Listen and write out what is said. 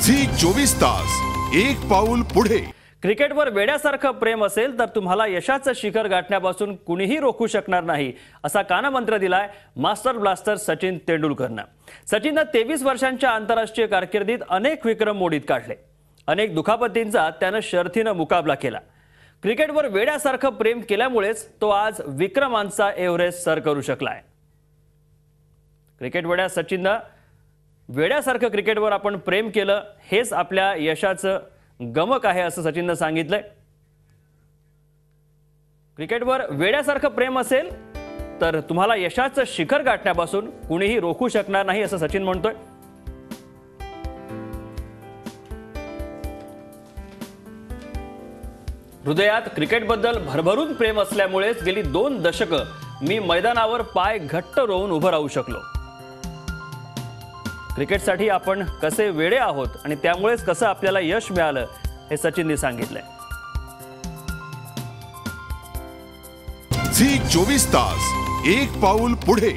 Zee 24 तास एक पाऊल पुढे। क्रिकेटवर वेड्यासारखं प्रेम असेल तर तुम्हाला यशाचं शिखर गाठण्यापासून कुणीही रोखू शकणार नाही असा कानमंत्र दिलाय मास्टर ब्लास्टर सचिन तेंडुलकरनं। सचिननं 23 वर्षांच्या आंतरराष्ट्रीय कारकिर्दीत अनेक विक्रम मोडीत काढले। अनेक दुखापतींचा त्यानं शर्थीनं मुकाबला केला। क्रिकेटवर वेड्यासारखं प्रेम केल्यामुळेच तो आज विक्रमांचा एव्हरेस्ट सर करू शकलाय। क्रिकेट वेड्या सचिननं वेड्यासारखं क्रिकेटवर आपण प्रेम केलं हेच आपल्या यशाचं गमक आहे असं सचिननं सांगितलंय। क्रिकेटवर वेड्यासारखं प्रेम असेल तर तुम्हाला यशाचं शिखर गाठण्यापासून कुणीही रोखू शकणार नाही असं सचिन म्हणतोय। हृदयात क्रिकेटबद्दल भरभरून प्रेम असल्यामुळेच गेली 2 दशकं मी मैदानावर पाय घट्ट रोवून उभं राहू शकलो। क्रिकेटसाठी आपण कसे वेडे आहोत आणि त्यामुळेच कसं आपल्याला यश मिळालं हे सचिनने सांगितलंय। झी 24 तास एक पाऊल पुढे।